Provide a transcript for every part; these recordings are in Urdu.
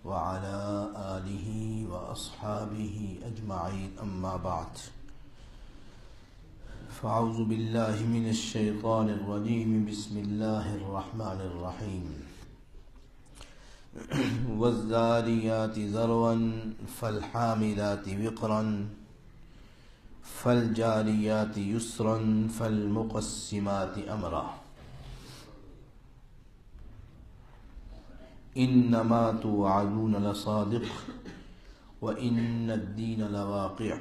وعلى آله وأصحابه أجمعين أما بعد فأعوذ بالله من الشيطان الرجيم بسم الله الرحمن الرحيم والذاريات ذروا فالحاملات وقرا فالجاريات يسرا فالمقسمات أمرا انما توعدون لصادق وان الدین لواقع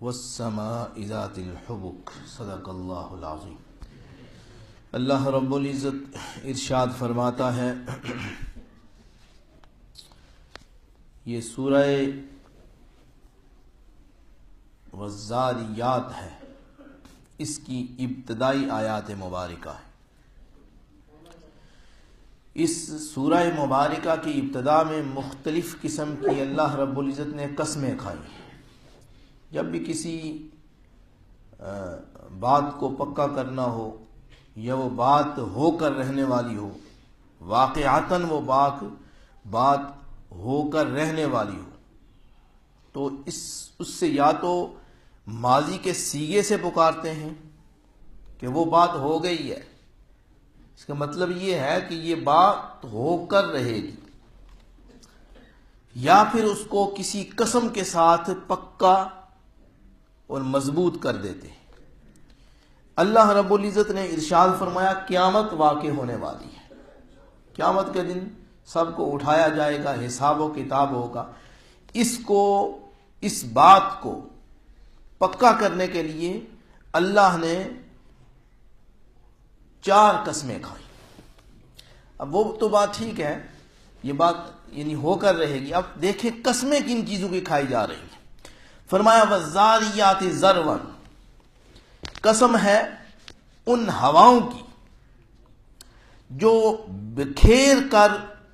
والسماء ذات الحبک صدق اللہ العظیم۔ اللہ رب العزت ارشاد فرماتا ہے، یہ سورہ والذاریات ہے، اس کی ابتدائی آیات مبارکہ ہے۔ اس سورہ مبارکہ کی ابتدا میں مختلف قسم کی اللہ رب العزت نے قسمیں کھائی ہیں۔ جب بھی کسی بات کو پکا کرنا ہو یا وہ بات ہو کر رہنے والی ہو، واقعتاً وہ بات ہو کر رہنے والی ہو، تو اس سے یا تو ماضی کے صیغے سے پکارتے ہیں کہ وہ بات ہو گئی ہے، اس کا مطلب یہ ہے کہ یہ بات ہو کر رہے گی، یا پھر اس کو کسی قسم کے ساتھ پکا اور مضبوط کر دیتے ہیں۔ اللہ رب العزت نے ارشاد فرمایا قیامت واقع ہونے والی ہے، قیامت کے دن سب کو اٹھایا جائے گا، حساب و کتاب ہوگا۔ اس بات کو پکا کرنے کے لیے اللہ نے 4 قسمیں کھائیں۔ اب وہ تو بات ٹھیک ہے، یہ بات یعنی ہو کر رہے گی۔ اب دیکھیں قسمیں کن چیزوں کی کھائی جا رہی ہیں۔ فرمایا والذاریات ذروا، قسم ہے ان ہواؤں کی جو بکھیر کر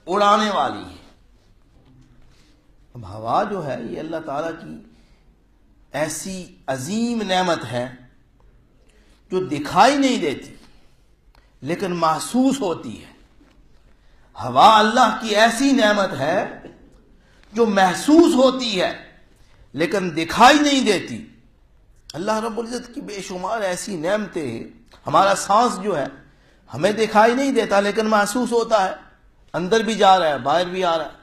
اڑانے والی ہے۔ اب ہوا جو ہے یہ اللہ تعالیٰ کی ایسی عظیم نعمت ہے جو دکھائی نہیں دیتی لیکن محسوس ہوتی ہے۔ ہوا اللہ کی ایسی نعمت ہے جو محسوس ہوتی ہے لیکن دکھائی نہیں دیتی۔ اللہ رب العزت کی بے شمار ایسی نعمتیں ہیں۔ ہمارا سانس جو ہے ہمیں دکھائی نہیں دیتا لیکن محسوس ہوتا ہے، اندر بھی جا رہا ہے باہر بھی آ رہا ہے۔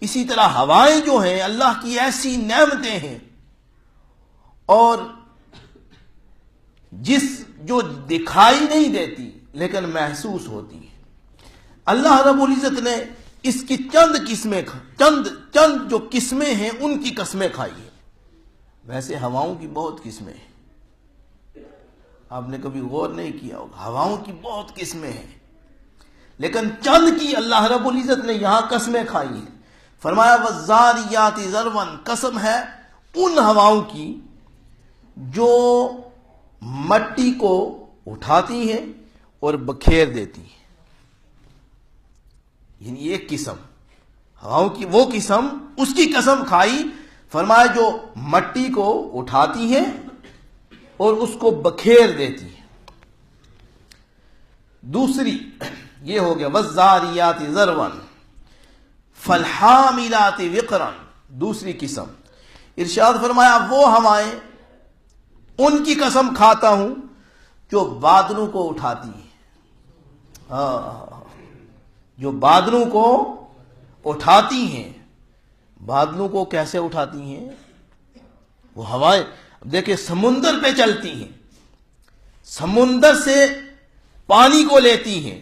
اسی طرح ہوائیں جو ہیں اللہ کی ایسی نعمتیں ہیں، اور جو دکھائی نہیں دیتی لیکن محسوس ہوتی ہے۔ اللہ رب العزت نے اس کی چند جو قسمیں ہیں ان کی قسمیں کھائی ہیں۔ ویسے ہواؤں کی بہت قسمیں ہیں، آپ نے کبھی غور نہیں کیا ہوگا، ہواؤں کی بہت قسمیں ہیں، لیکن چند کی اللہ رب العزت نے یہاں قسمیں کھائی ہیں۔ فرمایا والذاریات ذروا، قسم ہے ان ہواؤں کی جو مٹی کو اٹھاتی ہیں اور بکھیر دیتی ہیں۔ یعنی ایک قسم ہواؤں کی، وہ قسم اس کی قسم کھائی، فرمایا جو مٹی کو اٹھاتی ہیں اور اس کو بکھیر دیتی ہیں۔ دوسری یہ ہو گیا والذاریات ذروا فالحاملات وقرا، دوسری قسم ارشاد فرمایا وہ ہوائیں ان کی قسم کھاتا ہوں جو بادلوں کو اٹھاتی ہیں۔ جو بادلوں کو اٹھاتی ہیں۔ بادلوں کو کیسے اٹھاتی ہیں؟ وہ ہوائیں دیکھیں سمندر پہ چلتی ہیں، سمندر سے پانی کو لیتی ہیں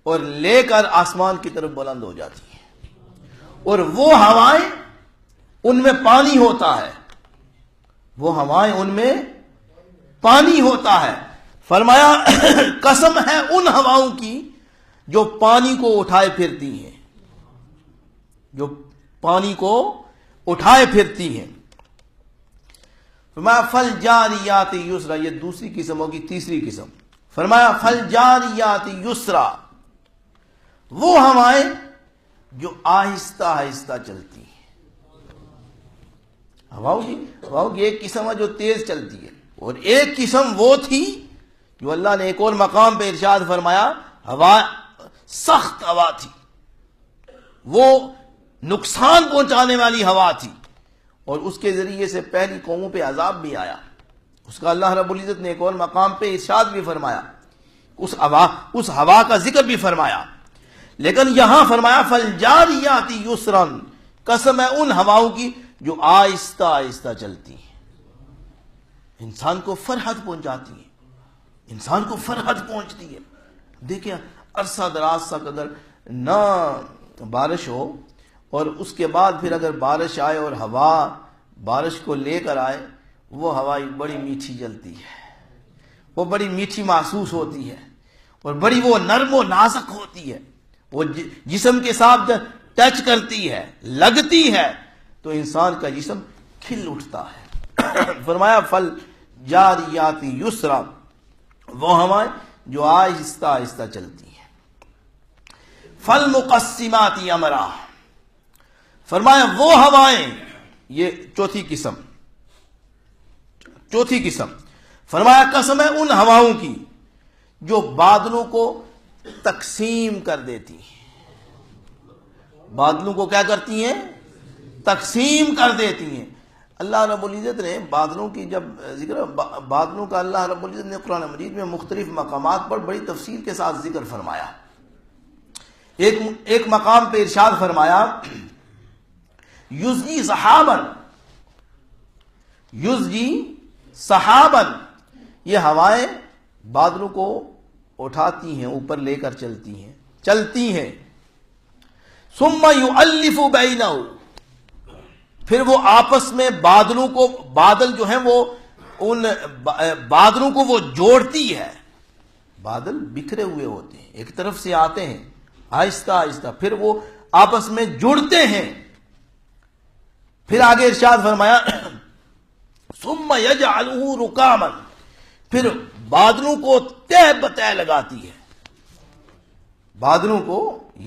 اور لے کر آسمان کی طرف بلند ہو جاتی ہیں، اور وہ ہوائیں ان میں پانی ہوتا ہے، وہ ہوائیں ان میں پانی ہوتا ہے۔ فرمایا قسم ہے ان ہواؤں کی جو پانی کو اٹھائے پھرتی ہیں، جو پانی کو اٹھائے پھرتی ہیں۔ فرمایا فالجاریات یسرا، یہ دوسری قسم ہوگی۔ تیسری قسم فرمایا فالجاریات یسرا، وہ ہوائیں جو آہستہ آہستہ چلتی ہیں۔ ہواؤں کی ایک قسم ہے جو تیز چلتی ہے، اور ایک قسم وہ تھی جو اللہ نے ایک اور مقام پہ ارشاد فرمایا ہوا سخت ہوا تھی، وہ نقصان پہنچانے والی ہوا تھی، اور اس کے ذریعے سے پہلی قوموں پہ عذاب بھی آیا۔ اس کا اللہ رب العزت نے ایک اور مقام پہ ارشاد بھی فرمایا، اس ہوا کا ذکر بھی فرمایا، لیکن یہاں فرمایا فالجاریات یسرا، قسم ہے ان ہواؤں کی جو آہستہ آہستہ چلتی ہیں، انسان کو فرحت پہنچاتی ہیں، انسان کو فرحت پہنچتی ہے۔ دیکھیں عرصہ دراز سا قدر نہ بارش ہو، اور اس کے بعد پھر اگر بارش آئے اور ہوا بارش کو لے کر آئے، وہ ہوا بڑی میٹھی جلتی ہے، وہ بڑی میٹھی محسوس ہوتی ہے، اور بڑی وہ نرم و نازک ہوتی ہے، وہ جسم کے ساتھ ٹچ کرتی ہے، لگتی ہے تو انسان کا جسم کھل اٹھتا ہے۔ فرمایا فل جاریات یسرا، وہ ہوائیں جو آہستہ آہستہ چلتی ہیں۔ فل مقسمات امرا، فرمایا وہ ہوائیں، یہ چوتھی قسم، فرمایا قسم ہے ان ہواؤں کی جو بادلوں کو تقسیم کر دیتی ہیں۔ بادلوں کو کیا کرتی ہیں؟ تقسیم کر دیتی ہیں۔ اللہ رب العزت نے بادلوں کی جب ذکر، بادلوں کا اللہ رب العزت نے قرآن مجید میں مختلف مقامات پر بڑی تفصیل کے ساتھ ذکر فرمایا۔ ایک مقام پہ ارشاد فرمایا یزجی سحابن، یہ ہوائیں بادلوں کو اٹھاتی ہیں، اوپر لے کر چلتی ہیں۔ ثم یؤلف بینہ، پھر وہ آپس میں بادل جو ہیں وہ ان بادلوں کو وہ جوڑتی ہے۔ بادل بکھرے ہوئے ہوتے ہیں، ایک طرف سے آتے ہیں آہستہ آہستہ، پھر وہ آپس میں جڑتے ہیں۔ پھر آگے ارشاد فرمایا ثم یجعلہ رکاما، پھر بادلوں کو تہ بتہ لگاتی ہے۔ بادلوں کو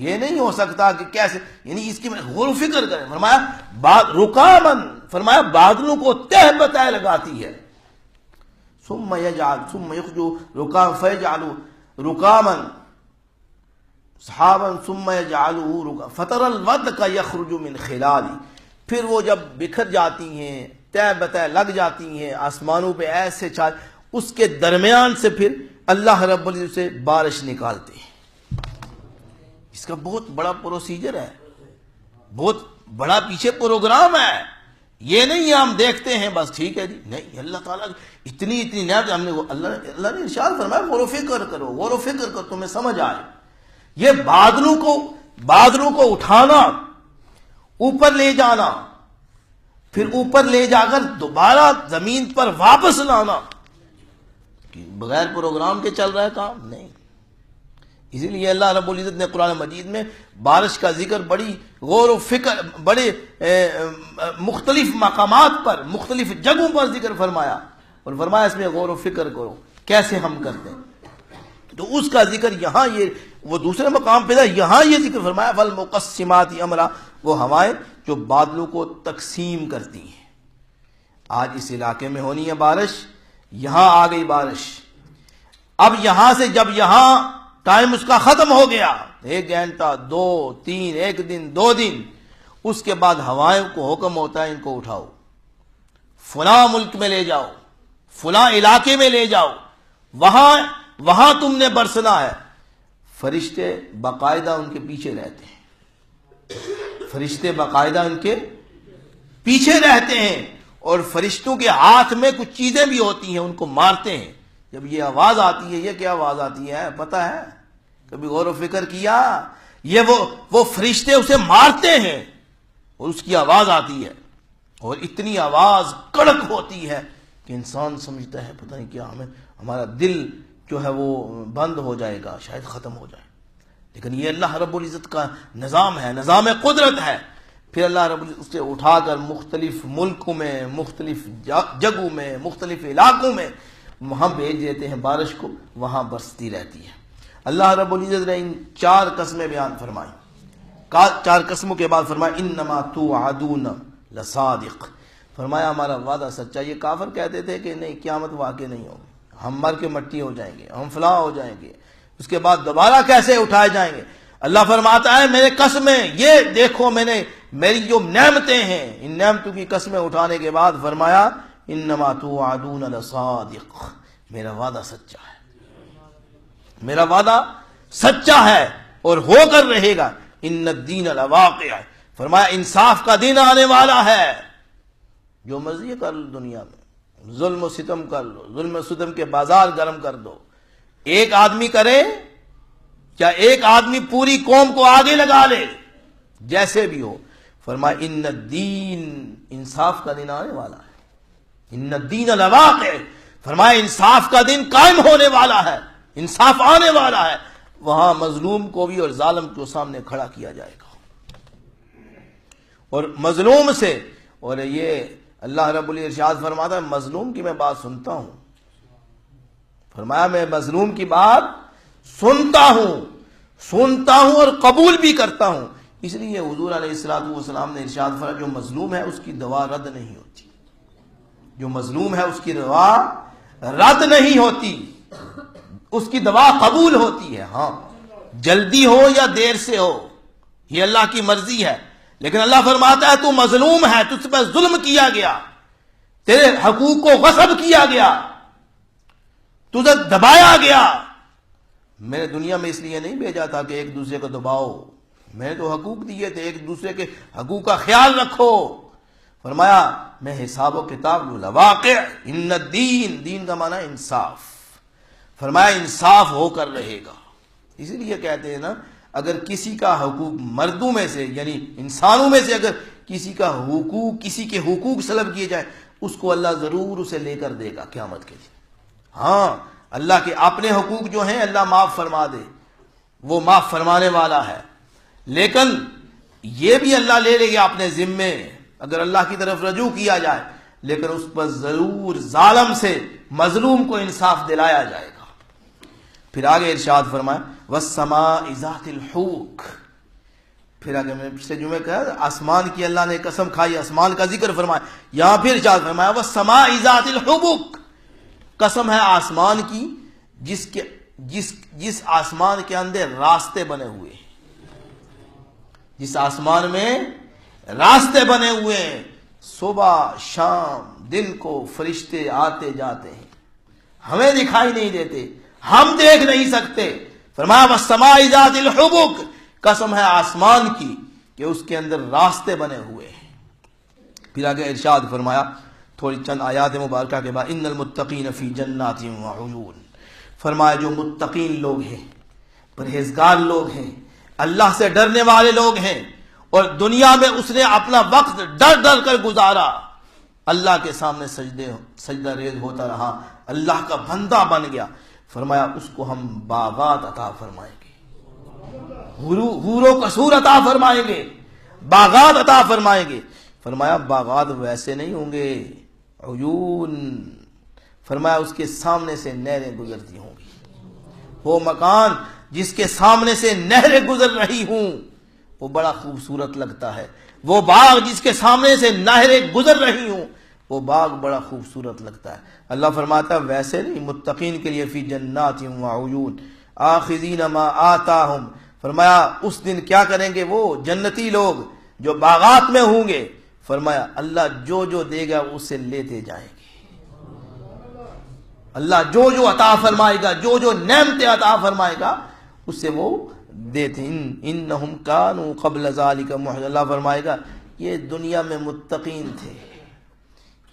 یہ نہیں ہو سکتا کہ کیسے، یعنی اس کی غور و فکر کریں، فرمایا رکاما، فرمایا بادلوں کو تہ بتہ لگاتی ہے۔ ثم یخرج رکاما فیجعلہ رکاما سحابا ثم یجعلہ رکاما فترى الودق یخرج من خلالہ، پھر وہ جب بکھر جاتی ہیں، تہ بتہ لگ جاتی ہیں آسمانوں پہ ایسے چھائے، اس کے درمیان سے پھر اللہ رب العزت سے بارش نکالتے ہیں۔ اس کا بہت بڑا پروسیجر ہے، بہت بڑا پیچھے پروگرام ہے۔ یہ نہیں ہم دیکھتے ہیں بس ٹھیک ہے جی، نہیں، اللہ تعالیٰ اتنی نعمت ہم نے، اللہ نے ارشاد فرمایا غور و فکر کرو تمہیں سمجھ آئے۔ یہ بادلوں کو اٹھانا، اوپر لے جانا، پھر اوپر لے جا کر دوبارہ زمین پر واپس لانا، بغیر پروگرام کے چل رہا ہے کام نہیں۔ اسی لیے اللہ رب العزت نے قرآن مجید میں بارش کا ذکر بڑی غور و فکر، بڑے مختلف مقامات پر، مختلف جگہوں پر ذکر فرمایا، اور فرمایا اس میں غور و فکر کرو کیسے ہم کرتے ہیں۔ تو اس کا ذکر یہاں، یہ وہ دوسرے مقام پہ تھا، یہاں یہ ذکر فرمایا فالمقسمات امرا، وہ ہوائیں جو بادلوں کو تقسیم کرتی ہیں۔ آج اس علاقے میں ہونی ہے بارش، یہاں آ گئی بارش، اب یہاں سے جب یہاں ٹائم اس کا ختم ہو گیا، 1 گھنٹہ 2 3 1 دن 2 دن، اس کے بعد ہوائیں کو حکم ہوتا ہے ان کو اٹھاؤ، فلاں ملک میں لے جاؤ، فلاں علاقے میں لے جاؤ، وہاں تم نے برسنا ہے۔ فرشتے باقاعدہ ان کے پیچھے رہتے ہیں، فرشتے باقاعدہ ان کے پیچھے رہتے ہیں، اور فرشتوں کے ہاتھ میں کچھ چیزیں بھی ہوتی ہیں، ان کو مارتے ہیں۔ جب یہ آواز آتی ہے، یہ کیا آواز آتی ہے پتہ ہے؟ کبھی غور و فکر کیا؟ یہ وہ فرشتے اسے مارتے ہیں اور اس کی آواز آتی ہے، اور اتنی آواز کڑک ہوتی ہے کہ انسان سمجھتا ہے پتہ نہیں کیا، ہمارا دل جو ہے وہ بند ہو جائے گا، شاید ختم ہو جائے، لیکن یہ اللہ رب العزت کا نظام ہے، نظام قدرت ہے۔ پھر اللہ رب العزت اسے اٹھا کر مختلف ملکوں میں، مختلف جگہوں میں، مختلف علاقوں میں وہاں بھیج دیتے ہیں بارش کو، وہاں برستی رہتی ہے۔ اللہ رب العزت نے ان 4 قسمیں بیان فرمائی، 4 قسموں کے بعد فرمایا انما توعدون لصادق، فرمایا ہمارا وعدہ سچا۔ یہ کافر کہتے تھے کہ نہیں، قیامت واقع نہیں ہوگی، ہم مر کے مٹی ہو جائیں گے، ہم فلاں ہو جائیں گے، اس کے بعد دوبارہ کیسے اٹھائے جائیں گے؟ اللہ فرماتا ہے میرے قسمیں، یہ دیکھو میں نے میری جو نعمتیں ہیں، ان نعمتوں کی قسمیں اٹھانے کے بعد فرمایا انما توعدون لصادق، میرا وعدہ سچا ہے، میرا وعدہ سچا ہے اور ہو کر رہے گا، ان الدین لواقع، فرمایا انصاف کا دن آنے والا ہے، جو مرضی کر لو دنیا میں، ظلم و ستم کر لو، ظلم و ستم کے بازار گرم کر دو، ایک آدمی کرے کیا ایک آدمی پوری قوم کو آگے لگا لے، جیسے بھی ہو، فرمایا ان الدین، انصاف کا دن آنے والا ہے، ان الدین لواقع، فرمایا انصاف کا دن قائم ہونے والا ہے، انصاف آنے والا ہے، وہاں مظلوم کو بھی اور ظالم کو سامنے کھڑا کیا جائے گا، اور مظلوم سے، اور یہ اللہ رب الارشاد فرماتا ہے مظلوم کی میں بات سنتا ہوں، فرمایا میں مظلوم کی بات سنتا ہوں اور قبول بھی کرتا ہوں، اس لیے حضور علیہ الصلوۃ والسلام نے ارشاد فرمایا جو مظلوم ہے اس کی دعا رد نہیں ہوتی، جو مظلوم ہے اس کی دعا رد نہیں ہوتی، اس کی دعا قبول ہوتی ہے، ہاں جلدی ہو یا دیر سے ہو یہ اللہ کی مرضی ہے، لیکن اللہ فرماتا ہے تو مظلوم ہے، تجھ پر ظلم کیا گیا، تیرے حقوق کو غصب کیا گیا، تجھے دبایا گیا، میں نے دنیا میں اس لیے نہیں بھیجا تھا کہ ایک دوسرے کو دباؤ، میں نے تو حقوق دیے تھے ایک دوسرے کے حقوق کا خیال رکھو، فرمایا میں حساب و کتاب لوں، لواقع، ان الدین، دین کا معنی انصاف، فرمایا انصاف ہو کر رہے گا، اسی لیے کہتے ہیں نا اگر کسی کا حقوق مردوں میں سے یعنی انسانوں میں سے اگر کسی کے حقوق سلب کیے جائے اس کو اللہ ضرور اسے لے کر دے گا قیامت کے دن، ہاں اللہ کے اپنے حقوق جو ہیں اللہ معاف فرما دے، وہ معاف فرمانے والا ہے، لیکن یہ بھی اللہ لے لے گا اپنے ذمے اگر اللہ کی طرف رجوع کیا جائے، لیکن اس پر ضرور ظالم سے مظلوم کو انصاف دلایا جائے گا۔ پھر آگے ارشاد فرمایا وَالسَّمَاءِ ذَاتِ الْحُبُكِ، پھر آگے میں پچھلے جمعے کہا آسمان کی اللہ نے قسم کھائی، آسمان کا ذکر فرمایا، یہاں پھر ارشاد فرمایا وَالسَّمَاءِ ذَاتِ الْحُبُكِ، قسم ہے آسمان کی جس آسمان کے اندر راستے بنے ہوئے ہیں، جس آسمان میں راستے بنے ہوئے ہیں، صبح شام دن کو فرشتے آتے جاتے ہیں، ہمیں دکھائی نہیں دیتے، ہم دیکھ نہیں سکتے، فرمایا وَالسَّمَاءِ ذَاتِ الْحُبُكِ، قسم ہے آسمان کی کہ اس کے اندر راستے بنے ہوئے ہیں۔ پھر آگے ارشاد فرمایا تھوڑی چند آیات مبارکہ کے بعد ان المتقین فی جنات وعیون، فرمایا جو متقین لوگ ہیں، پرہیزگار لوگ ہیں، اللہ سے ڈرنے والے لوگ ہیں، اور دنیا میں اس نے اپنا وقت ڈر ڈر کر گزارا، اللہ کے سامنے سجدہ ریز ہوتا رہا، اللہ کا بندہ بن گیا، فرمایا اس کو ہم باغات عطا فرمائیں گے، حور و قصور عطا فرمائیں گے، باغات عطا فرمائیں گے، فرمایا باغات ویسے نہیں ہوں گے، عیون، فرمایا اس کے سامنے سے نہریں گزرتی ہوں گی، وہ مکان جس کے سامنے سے نہریں گزر رہی ہوں وہ بڑا خوبصورت لگتا ہے، وہ باغ جس کے سامنے سے نہریں گزر رہی ہوں وہ باغ بڑا خوبصورت لگتا ہے۔ اللہ فرماتا ہے ویسے نہیں، متقین کے لیے فی جنات وعیون آخذین ما آتاہم، فرمایا اس دن کیا کریں گے وہ جنتی لوگ جو باغات میں ہوں گے، فرمایا اللہ جو جو دے گا اسے لیتے جائیں گے، اللہ جو جو عطا فرمائے گا، جو جو نعمتیں عطا فرمائے گا اسے وہ دیتے، انہم کانوا قبل ذالک محسنین، اللہ فرمائے گا یہ دنیا میں متقین تھے،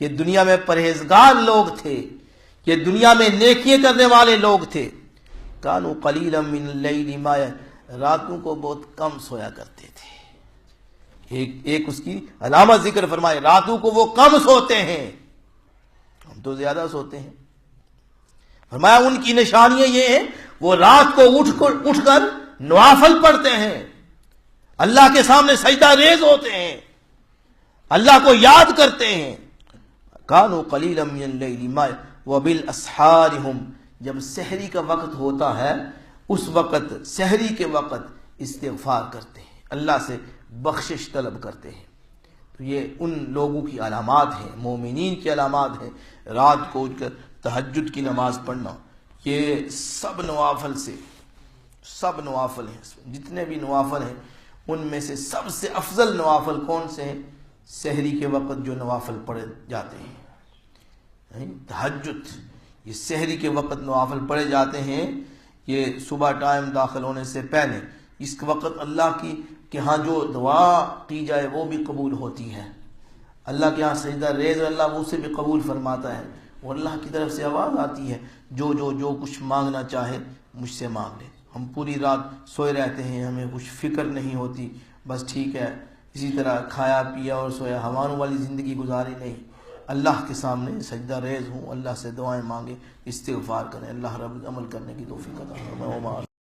یہ دنیا میں پرہیزگار لوگ تھے، یہ دنیا میں نیکیاں کرنے والے لوگ تھے، کانوا قلیلا من اللیل ما، راتوں کو بہت کم سویا کرتے تھے، ایک اس کی علامت ذکر فرمائے، راتوں کو وہ کم سوتے ہیں، ہم تو زیادہ سوتے ہیں، فرمایا ان کی نشانیاں یہ ہیں وہ رات کو اٹھ کر نوافل پڑھتے ہیں، اللہ کے سامنے سجدہ ریز ہوتے ہیں، اللہ کو یاد کرتے ہیں، کانوا قلیلا من اللیل ما وبالاسحار ہم، جب سحری کا وقت ہوتا ہے اس وقت سحری کے وقت استغفار کرتے ہیں، اللہ سے بخشش طلب کرتے ہیں، تو یہ ان لوگوں کی علامات ہیں، مومنین کی علامات ہیں، رات کو اٹھ کر تہجد کی نماز پڑھنا، یہ سب نوافل سے سب نوافل ہیں اس میں، جتنے بھی نوافل ہیں ان میں سے سب سے افضل نوافل کون سے ہیں؟ سحری کے وقت جو نوافل پڑھے جاتے ہیں، تہجد، یہ سحری کے وقت نوافل پڑھے جاتے ہیں، یہ صبح ٹائم داخل ہونے سے پہلے، اس وقت اللہ کی کہ ہاں جو دعا کی جائے وہ بھی قبول ہوتی ہے، اللہ کے ہاں سجدہ ریز اللہ وہ اسے بھی قبول فرماتا ہے، وہ اللہ کی طرف سے آواز آتی ہے جو کچھ مانگنا چاہے مجھ سے مانگ لے۔ ہم پوری رات سوئے رہتے ہیں، ہمیں کچھ فکر نہیں ہوتی، بس ٹھیک ہے اسی طرح کھایا پیا اور سویا، ہوانوں والی زندگی گزاری نہیں، اللہ کے سامنے سجدہ ریز ہوں، اللہ سے دعائیں مانگیں، استغفار کریں، اللہ رب عمل کرنے کی توفیق عطا فرمائے۔